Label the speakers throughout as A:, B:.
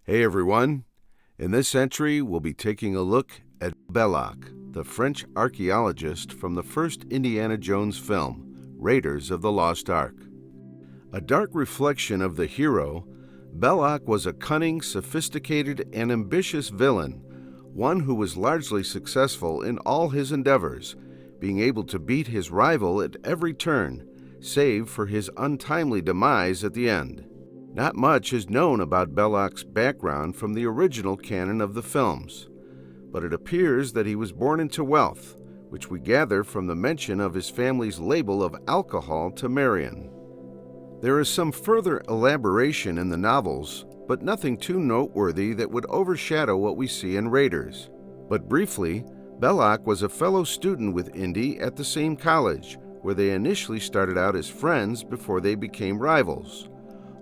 A: Hey everyone! In this entry, we'll be taking a look at Belloq, the French archaeologist from the first Indiana Jones film, Raiders of the Lost Ark. A dark reflection of the hero, Belloq was a cunning, sophisticated, and ambitious villain, one who was largely successful in all his endeavors, being able to beat his rival at every turn, save for his untimely demise at the end. Not much is known about Belloq's background from the original canon of the films, but it appears that he was born into wealth, which we gather from the mention of his family's label of alcohol to Marion. There is some further elaboration in the novels, but nothing too noteworthy that would overshadow what we see in Raiders. But briefly, Belloq was a fellow student with Indy at the same college, where they initially started out as friends before they became rivals.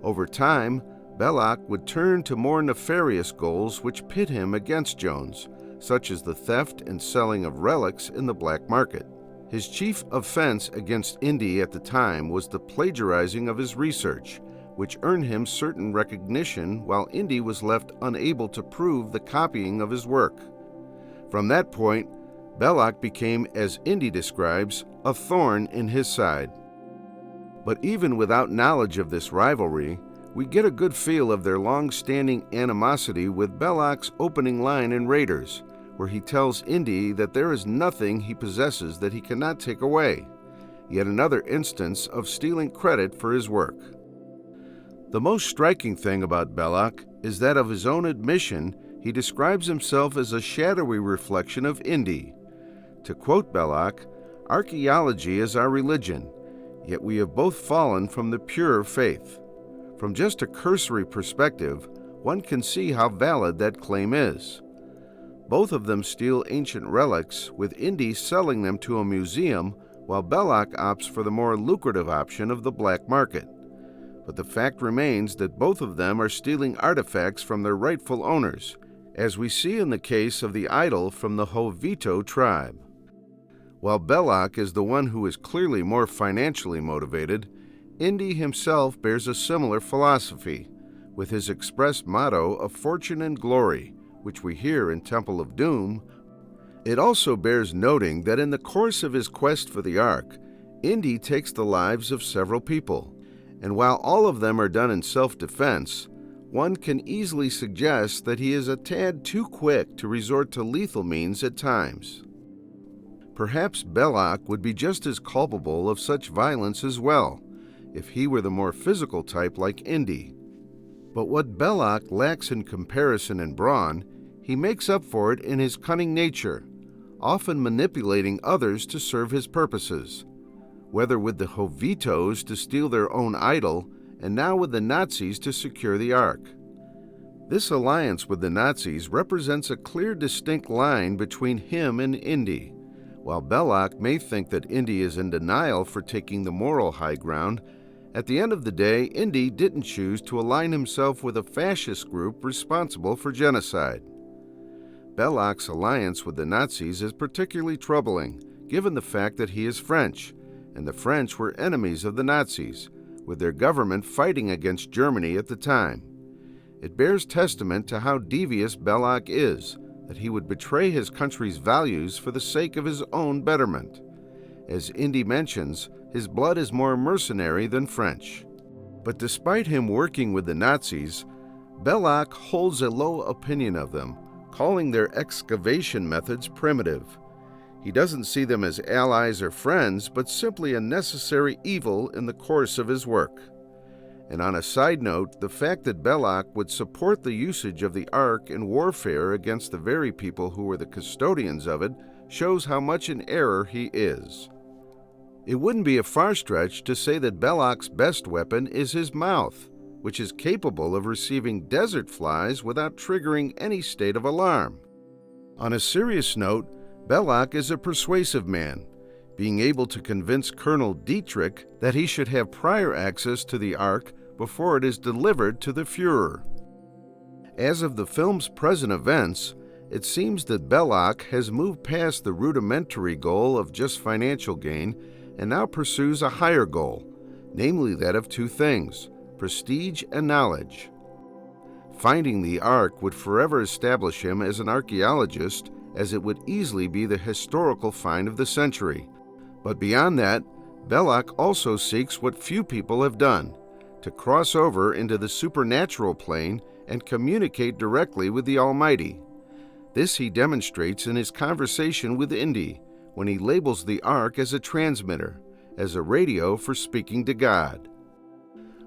A: Over time, Belloq would turn to more nefarious goals which pit him against Jones, such as the theft and selling of relics in the black market. His chief offense against Indy at the time was the plagiarizing of his research, which earned him certain recognition while Indy was left unable to prove the copying of his work. From that point, Belloq became, as Indy describes, a thorn in his side. But even without knowledge of this rivalry, we get a good feel of their long-standing animosity with Belloq's opening line in Raiders, where he tells Indy that there is nothing he possesses that he cannot take away, yet another instance of stealing credit for his work. The most striking thing about Belloq is that of his own admission, he describes himself as a shadowy reflection of Indy. To quote Belloq, "Archaeology is our religion, yet we have both fallen from the pure faith." From just a cursory perspective, one can see how valid that claim is. Both of them steal ancient relics, with Indy selling them to a museum, while Belloq opts for the more lucrative option of the black market. But the fact remains that both of them are stealing artifacts from their rightful owners, as we see in the case of the idol from the Jovito tribe. While Belloq is the one who is clearly more financially motivated, Indy himself bears a similar philosophy, with his express motto of fortune and glory, which we hear in Temple of Doom. It also bears noting that in the course of his quest for the Ark, Indy takes the lives of several people, and while all of them are done in self-defense, one can easily suggest that he is a tad too quick to resort to lethal means at times. Perhaps Belloq would be just as culpable of such violence as well, if he were the more physical type like Indy. But what Belloq lacks in comparison and brawn, he makes up for it in his cunning nature, often manipulating others to serve his purposes, whether with the Jovitos to steal their own idol, and now with the Nazis to secure the Ark. This alliance with the Nazis represents a clear, distinct line between him and Indy. While Belloq may think that Indy is in denial for taking the moral high ground, at the end of the day, Indy didn't choose to align himself with a fascist group responsible for genocide. Belloq's alliance with the Nazis is particularly troubling, given the fact that he is French, and the French were enemies of the Nazis, with their government fighting against Germany at the time. It bears testament to how devious Belloq is, that he would betray his country's values for the sake of his own betterment. As Indy mentions, his blood is more mercenary than French. But despite him working with the Nazis, Belloq holds a low opinion of them, calling their excavation methods primitive. He doesn't see them as allies or friends, but simply a necessary evil in the course of his work. And on a side note, the fact that Belloq would support the usage of the Ark in warfare against the very people who were the custodians of it shows how much in error he is. It wouldn't be a far stretch to say that Belloq's best weapon is his mouth, which is capable of receiving desert flies without triggering any state of alarm. On a serious note, Belloq is a persuasive man, being able to convince Colonel Dietrich that he should have prior access to the Ark before it is delivered to the Führer. As of the film's present events, it seems that Belloq has moved past the rudimentary goal of just financial gain and now pursues a higher goal, namely that of two things: prestige and knowledge. Finding the Ark would forever establish him as an archaeologist, as it would easily be the historical find of the century. But beyond that, Belloq also seeks what few people have done, to cross over into the supernatural plane and communicate directly with the Almighty. This he demonstrates in his conversation with Indy, when he labels the Ark as a transmitter, as a radio for speaking to God.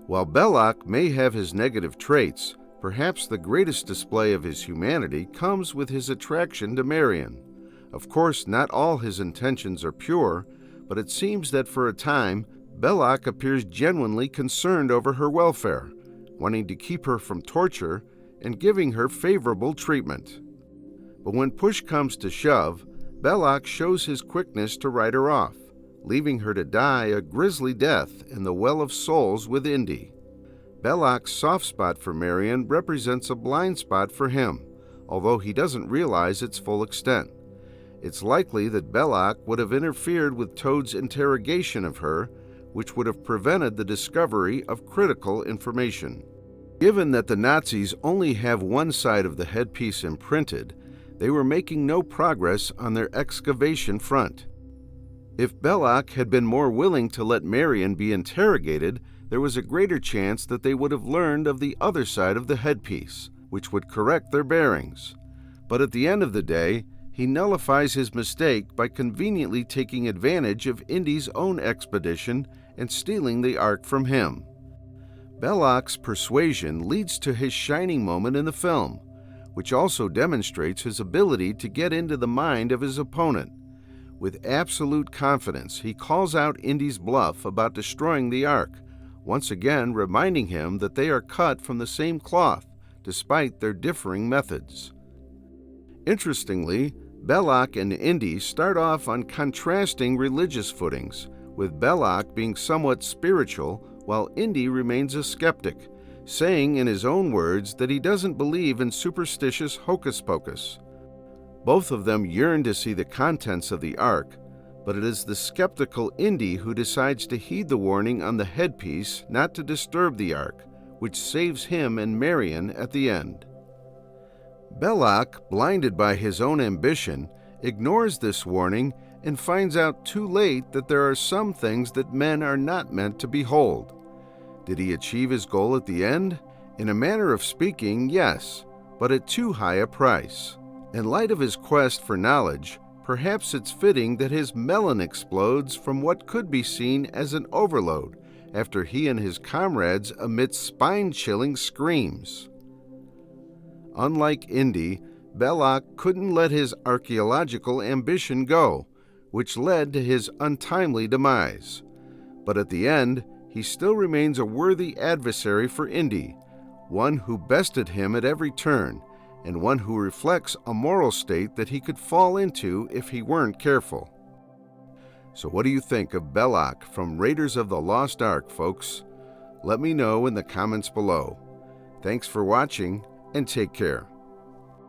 A: While Belloq may have his negative traits, perhaps the greatest display of his humanity comes with his attraction to Marion. Of course, not all his intentions are pure, but it seems that for a time, Belloq appears genuinely concerned over her welfare, wanting to keep her from torture and giving her favorable treatment. But when push comes to shove, Belloq shows his quickness to write her off, leaving her to die a grisly death in the Well of Souls with Indy. Belloq's soft spot for Marion represents a blind spot for him, although he doesn't realize its full extent. It's likely that Belloq would have interfered with Toad's interrogation of her, which would have prevented the discovery of critical information. Given that the Nazis only have one side of the headpiece imprinted, they were making no progress on their excavation front. If Belloq had been more willing to let Marion be interrogated, there was a greater chance that they would have learned of the other side of the headpiece, which would correct their bearings. But at the end of the day, he nullifies his mistake by conveniently taking advantage of Indy's own expedition and stealing the Ark from him. Belloq's persuasion leads to his shining moment in the film, which also demonstrates his ability to get into the mind of his opponent. With absolute confidence, he calls out Indy's bluff about destroying the Ark, once again reminding him that they are cut from the same cloth, despite their differing methods. Interestingly, Belloq and Indy start off on contrasting religious footings, with Belloq being somewhat spiritual while Indy remains a skeptic, saying in his own words that he doesn't believe in superstitious hocus-pocus. Both of them yearn to see the contents of the Ark, but it is the skeptical Indy who decides to heed the warning on the headpiece not to disturb the Ark, which saves him and Marion at the end. Belloq, blinded by his own ambition, ignores this warning and finds out too late that there are some things that men are not meant to behold. Did he achieve his goal at the end? In a manner of speaking, yes, but at too high a price. In light of his quest for knowledge, perhaps it's fitting that his melon explodes from what could be seen as an overload after he and his comrades emit spine-chilling screams. Unlike Indy, Belloq couldn't let his archaeological ambition go, which led to his untimely demise. But at the end, he still remains a worthy adversary for Indy, one who bested him at every turn, and one who reflects a moral state that he could fall into if he weren't careful. So what do you think of Belloq from Raiders of the Lost Ark, folks? Let me know in the comments below. Thanks for watching, and take care.